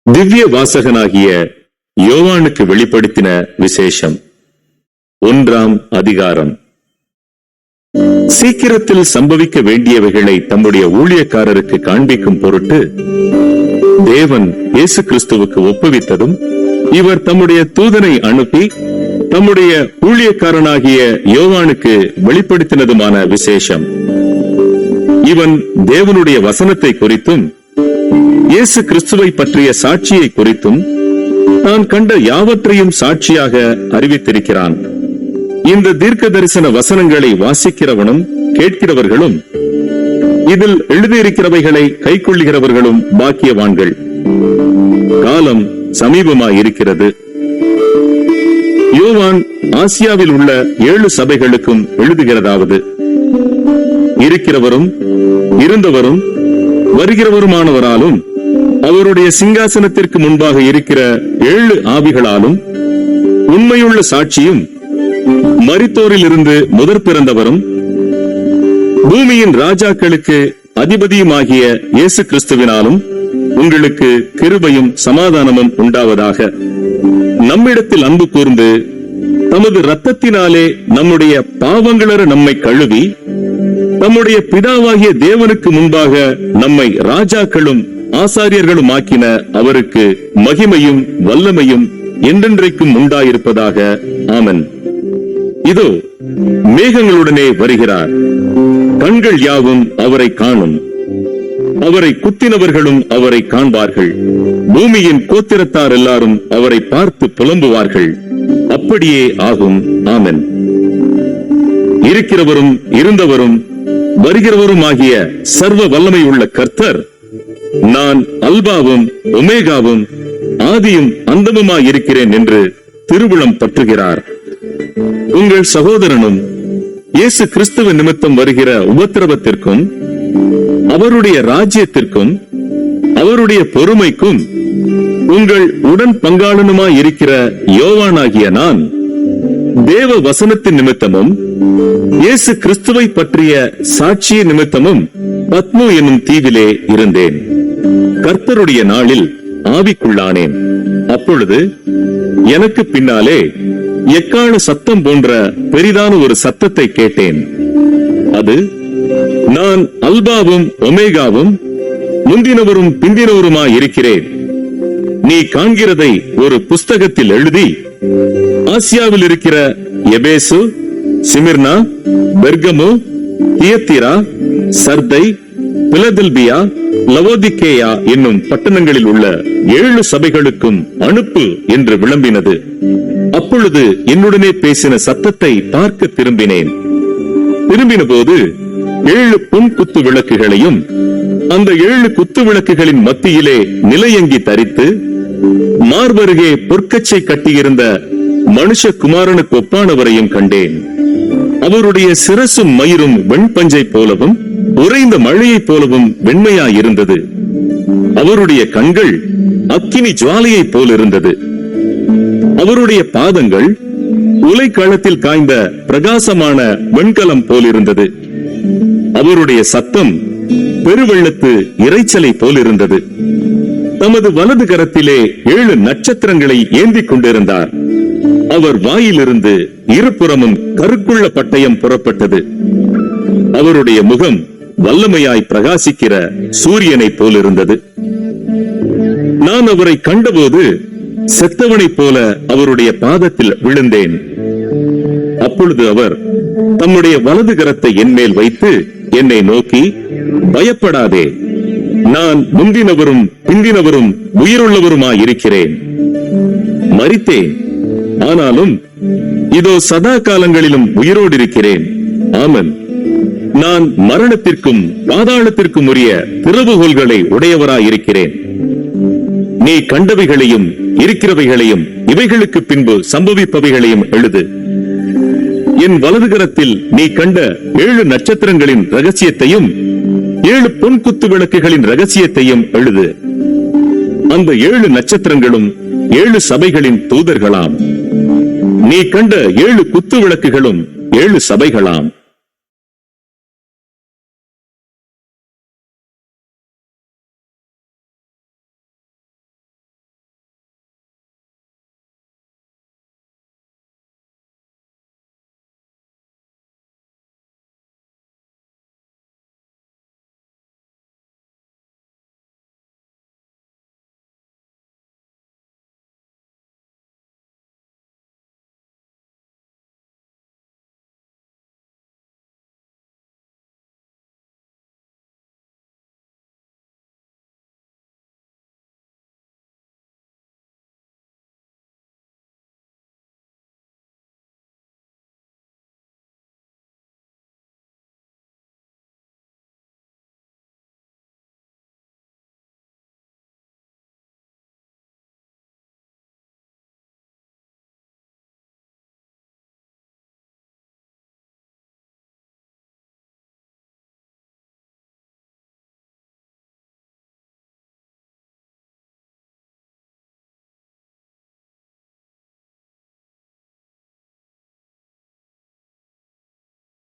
திவ்ய வாசகனாகிய யோவானுக்கு வெளிப்படுத்தின விசேஷம். 1ஆம் அதிகாரம். சீக்கிரத்தில் சம்பவிக்க வேண்டியவைகளை தம்முடைய ஊழியக்காரருக்கு காண்பிக்கும் பொருட்டு தேவன் இயேசு கிறிஸ்துவுக்கு ஒப்புவித்ததும், இவர் தம்முடைய தூதனை அனுப்பி தம்முடைய ஊழியக்காரனாகிய யோவானுக்கு வெளிப்படுத்தினதுமான விசேஷம். இவன் தேவனுடைய வசனத்தை குறித்தும் இயேசு கிறிஸ்துவை பற்றிய சாட்சியை குறித்தும் தான் கண்ட யாவற்றையும் சாட்சியாக அறிவித்திருக்கிறான். இந்த தீர்க்க தரிசன வசனங்களை வாசிக்கிறவனும் கேட்கிறவர்களும் இதில் எழுதியிருக்கிறவைகளை கைக்கொள்ளுகிறவர்களும் பாக்கியவான்கள். காலம் சமீபமாயிருக்கிறது. யோவான் ஆசியாவில் உள்ள 7 சபைகளுக்கும் எழுதுகிறதாவது: இருக்கிறவரும் இருந்தவரும் வருகிறவருமானவராலும் அவருடைய சிங்காசனத்திற்கு முன்பாக இருக்கிற 7 ஆவிகளாலும் உண்மையுள்ள சாட்சியும் மரித்தோரில் இருந்து முதற் பிறந்தவரும் பூமியின் ராஜாக்களுக்கு அதிபதியுமாகிய இயேசு கிறிஸ்துவினாலும் உங்களுக்கு கிருபையும் சமாதானமும் உண்டாவதாக. நம்மிடத்தில் அன்பு கூர்ந்து தமது இரத்தத்தினாலே நம்முடைய பாவங்களற நம்மை கழுவி நம்முடைய பிதாவாகிய தேவனுக்கு முன்பாக நம்மை ராஜாக்களும் ஆசாரியர்களும் ஆக்கின அவருக்கு மகிமையும் வல்லமையும் என்றென்றைக்கும் உண்டாயிருப்பதாக. ஆமென். இதோ மேகங்களுடனே வருகிறார். கண்கள் யாவும் அவரை காணும். அவரை குத்தினவர்களும் அவரை காண்பார்கள். பூமியின் கோத்திரத்தார் எல்லாரும் அவரை பார்த்து புலம்புவார்கள். அப்படியே ஆகும். ஆமென். இருக்கிறவரும் இருந்தவரும் வருகிறவருமாகிய சர்வ வல்லமை உள்ள கர்த்தர், நான் அல்பாவும் ஒமேகாவும் ஆதியும் அந்தமுமாயிருக்கிறேன் என்று திருவுளம் பற்றுகிறார். உங்கள் சகோதரனும் இயேசு கிறிஸ்துவ நிமித்தம் வருகிற உபத்திரவத்திற்கும் அவருடைய ராஜ்யத்திற்கும் அவருடைய பொறுமைக்கும் உங்கள் உடன் பங்காளனுமாயிருக்கிற யோவானாகிய நான் தேவ வசனத்தின் நிமித்தமும் இயேசு கிறிஸ்துவை பற்றிய சாட்சிய நிமித்தமும் பத்மு என்னும் தீவிலே இருந்தேன். கர்த்தருடைய நாளில் ஆவிக்குள்ளானேன். அப்பொழுது எனக்கு பின்னாலே எக்காள சத்தம் போன்ற பெரிதான ஒரு சத்தத்தை கேட்டேன். அது, நான் அல்பாவும் ஒமேகாவும் முந்தினவரும் பிந்தினவருமாயிருக்கிறேன். நீ காண்கிறதை ஒரு புஸ்தகத்தில் எழுதி ஆசியாவில் இருக்கிற எபேசு, சிமிர்னா, பெர்கமு, தியத்தீரா, சர்தை, பிலதெல்பியா, லவோதிக்கேயா என்னும் பட்டணங்களில் உள்ள 7 சபைகளுக்கும் அனுப்பு என்று விளம்பினது. அப்பொழுது என்னுடனே பேசின சத்தத்தை பார்க்க திரும்பினேன். திரும்பின போது 7 பொன் குத்து விளக்குகளையும் அந்த 7 குத்து விளக்குகளின் மத்தியிலே நிலையங்கி தரித்து மார்பருகே பொற்கச்சை கட்டியிருந்த மனுஷகுமாரனுக்கு ஒப்பானவரையும் கண்டேன். அவருடைய சிரசும் மயிரும் வெண்பஞ்சை போலவும் உறைந்த மழையைப் போலவும் வெண்மையாயிருந்தது. அவருடைய கண்கள் அக்கினி ஜுவாலையைப் போலிருந்தது. அவருடைய பாதங்கள் உலைக்களத்தில் காய்ந்த பிரகாசமான வெண்கலம் போலிருந்தது. அவருடைய சத்தம் பெருவெள்ளத்து இரைச்சலை போலிருந்தது. தமது வலது கரத்திலே 7 நட்சத்திரங்களை ஏந்திக் கொண்டிருந்தார். அவர் வாயிலிருந்து இருபுறமும் கருக்குள்ள பட்டயம் புறப்பட்டது. அவருடைய முகம் வல்லமையாய் பிரகாசிக்கிற சூரியனை போலிருந்தது. நான் அவரை கண்டபோது செத்தவனைப் போல அவருடைய பாதத்தில் விழுந்தேன். அப்பொழுது அவர் தம்முடைய வலது கரத்தை என்மேல் வைத்து என்னை நோக்கி, பயப்படாதே, நான் முந்தினவரும் பிந்தினவரும் உயிருள்ளவருமாயிருக்கிறேன். மரித்தேன், ஆனாலும் இதோ சதா காலங்களிலும் உயிரோடு இருக்கிறேன். ஆமென். நான் மரணத்திற்கும் பாதாளத்திற்கும் உரிய திறவுகோல்களை உடையவராயிருக்கிறேன். நீ கண்டவைகளையும் இருக்கிறவைகளையும் இவைகளுக்கு பின்பு சம்பவிப்பவைகளையும் எழுது. என் வலது கரத்தில் நீ கண்ட 7 நட்சத்திரங்களின் ரகசியத்தையும் 7 பொன் குத்து விளக்குகளின் ரகசியத்தையும் எழுது. அந்த 7 நட்சத்திரங்களும் 7 சபைகளின் தூதர்களாம். நீ கண்ட 7 குத்து விளக்குகளும் 7 சபைகளாம்.